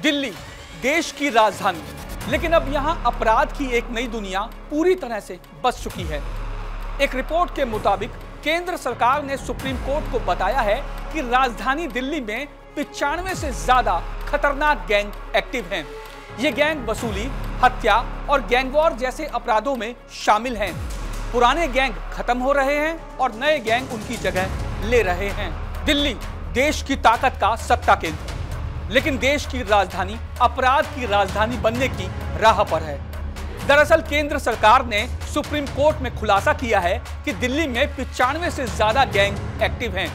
दिल्ली देश की राजधानी, लेकिन अब यहां अपराध की एक नई दुनिया पूरी तरह से बस चुकी है। एक रिपोर्ट के मुताबिक केंद्र सरकार ने सुप्रीम कोर्ट को बताया है कि राजधानी दिल्ली में 95 से ज्यादा खतरनाक गैंग एक्टिव हैं। ये गैंग वसूली, हत्या और गैंगवॉर जैसे अपराधों में शामिल हैं। पुराने गैंग खत्म हो रहे हैं और नए गैंग उनकी जगह ले रहे हैं। दिल्ली देश की ताकत का सत्ता केंद्र, लेकिन देश की राजधानी अपराध की राजधानी बनने की राह पर है। दरअसल केंद्र सरकार ने सुप्रीम कोर्ट में खुलासा किया है कि दिल्ली में 95 से ज्यादा गैंग एक्टिव हैं।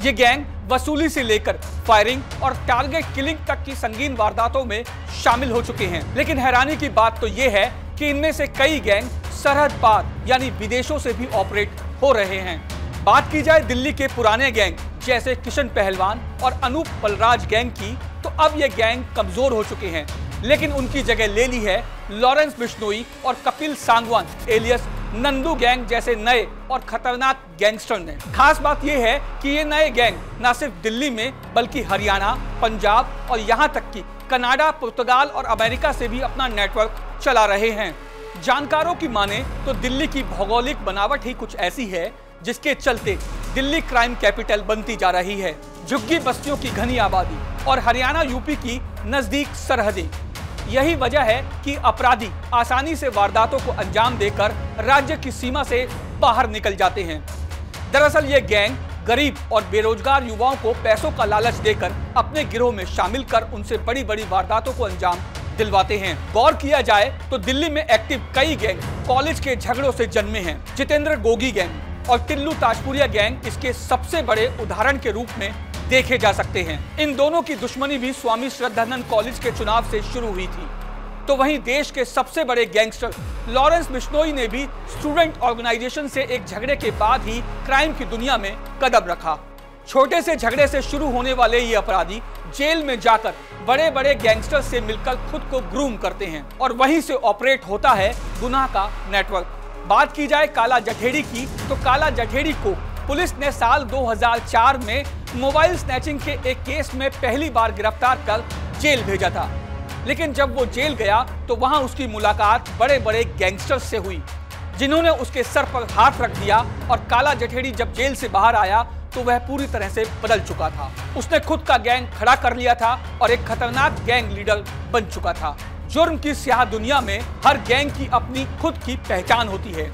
ये गैंग वसूली से लेकर फायरिंग और टारगेट किलिंग तक की संगीन वारदातों में शामिल हो चुके हैं। लेकिन हैरानी की बात तो ये है कि इनमें से कई गैंग सरहद पार यानी विदेशों से भी ऑपरेट हो रहे हैं। बात की जाए दिल्ली के पुराने गैंग जैसे किशन पहलवान और अनूप बलराज गैंग की, तो अब ये गैंग कमजोर हो चुके हैं, लेकिन उनकी जगह ले ली है लॉरेंस बिश्नोई और कपिल सांगवान एलियस नंदू गैंग जैसे नए और खतरनाक गैंगस्टर ने। खास बात यह है कि ये नए गैंग न सिर्फ दिल्ली में बल्कि हरियाणा, पंजाब और यहां तक कि कनाडा, पुर्तगाल और अमेरिका से भी अपना नेटवर्क चला रहे हैं। जानकारों की माने तो दिल्ली की भौगोलिक बनावट ही कुछ ऐसी है जिसके चलते दिल्ली क्राइम कैपिटल बनती जा रही है। झुग्गी बस्तियों की घनी आबादी और हरियाणा यूपी की नजदीक सरहदें, यही वजह है कि अपराधी आसानी से वारदातों को अंजाम देकर राज्य की सीमा से बाहर निकल जाते हैं। दरअसल ये गैंग गरीब और बेरोजगार युवाओं को पैसों का लालच देकर अपने गिरोह में शामिल कर उनसे बड़ी बड़ी वारदातों को अंजाम दिलवाते हैं। गौर किया जाए तो दिल्ली में एक्टिव कई गैंग कॉलेज के झगड़ों से जन्मे हैं। जितेंद्र गोगी गैंग और टिल्लू ताजपुरिया गैंग इसके सबसे बड़े उदाहरण के रूप में देखे जा सकते हैं। इन दोनों की दुश्मनी भी स्वामी श्रद्धानंद कॉलेज के चुनाव से शुरू हुई थी। तो वहीं देश के सबसे बड़े गैंगस्टर लॉरेंस बिश्नोई ने भी स्टूडेंट ऑर्गेनाइजेशन से एक झगड़े के बाद ही क्राइम की दुनिया में कदम रखा। छोटे से झगड़े से शुरू होने वाले ये अपराधी जेल में जाकर बड़े बड़े गैंगस्टर से मिलकर खुद को ग्रूम करते हैं और वहीं से ऑपरेट होता है गुनाह का नेटवर्क। बात की जाए काला जठेड़ी की, तो काला जठेड़ी को पुलिस ने साल 2004 में मोबाइल स्नैचिंग के एक केस में पहली बार गिरफ्तार कर जेल भेजा था। लेकिन जब वो जेल गया तो वहां उसकी मुलाकात बड़े बड़े गैंगस्टर्स से हुई, जिन्होंने उसके सर पर हाथ रख दिया। और काला जठेड़ी जब जेल से बाहर आया तो वह पूरी तरह से बदल चुका था। उसने खुद का गैंग खड़ा कर लिया था और एक खतरनाक गैंग लीडर बन चुका था। जुर्म की स्याह दुनिया में हर गैंग की अपनी खुद की पहचान होती है।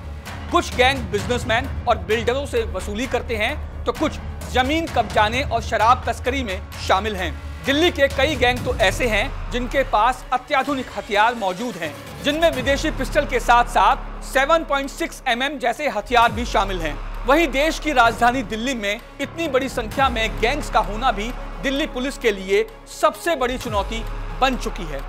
कुछ गैंग बिजनेसमैन और बिल्डरों से वसूली करते हैं, तो कुछ जमीन कब्जाने और शराब तस्करी में शामिल हैं। दिल्ली के कई गैंग तो ऐसे हैं जिनके पास अत्याधुनिक हथियार मौजूद हैं, जिनमें विदेशी पिस्टल के साथ साथ 7.6 mm जैसे हथियार भी शामिल हैं। वहीं देश की राजधानी दिल्ली में इतनी बड़ी संख्या में गैंग्स का होना भी दिल्ली पुलिस के लिए सबसे बड़ी चुनौती बन चुकी है।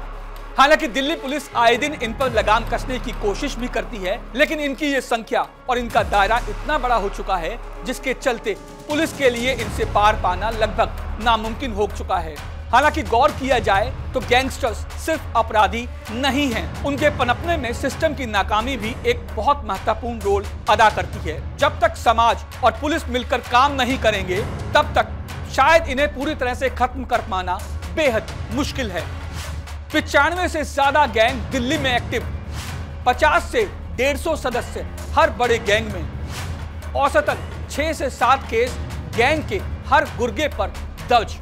हालांकि दिल्ली पुलिस आए दिन इन पर लगाम कसने की कोशिश भी करती है, लेकिन इनकी ये संख्या और इनका दायरा इतना बड़ा हो चुका है जिसके चलते पुलिस के लिए इनसे पार पाना लगभग नामुमकिन हो चुका है। हालांकि गौर किया जाए तो गैंगस्टर्स सिर्फ अपराधी नहीं हैं, उनके पनपने में सिस्टम की नाकामी भी एक बहुत महत्वपूर्ण रोल अदा करती है। जब तक समाज और पुलिस मिलकर काम नहीं करेंगे तब तक शायद इन्हें पूरी तरह से खत्म कर पाना बेहद मुश्किल है। 95 से ज्यादा गैंग दिल्ली में एक्टिव, 50 से 150 सदस्य हर बड़े गैंग में, औसतन 6 से 7 केस गैंग के हर गुर्गे पर दर्ज,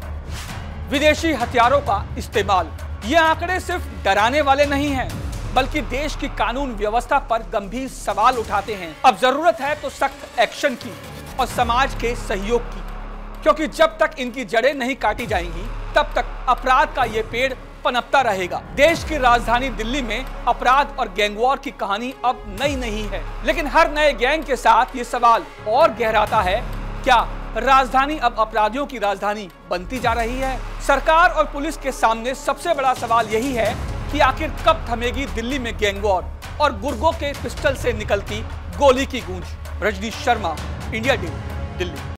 विदेशी हथियारों का इस्तेमाल। ये आंकड़े सिर्फ डराने वाले नहीं हैं, बल्कि देश की कानून व्यवस्था पर गंभीर सवाल उठाते हैं। अब जरूरत है तो सख्त एक्शन की और समाज के सहयोग की, क्योंकि जब तक इनकी जड़ें नहीं काटी जाएंगी तब तक अपराध का ये पेड़ पनपता रहेगा। देश की राजधानी दिल्ली में अपराध और गैंगवॉर की कहानी अब नई नहीं है, लेकिन हर नए गैंग के साथ ये सवाल और गहराता है, क्या राजधानी अब अपराधियों की राजधानी बनती जा रही है? सरकार और पुलिस के सामने सबसे बड़ा सवाल यही है कि आखिर कब थमेगी दिल्ली में गैंगवॉर और गुर्गों के पिस्टल से निकलती गोली की गूंज। Rajneesh Sharma, India today, Delhi.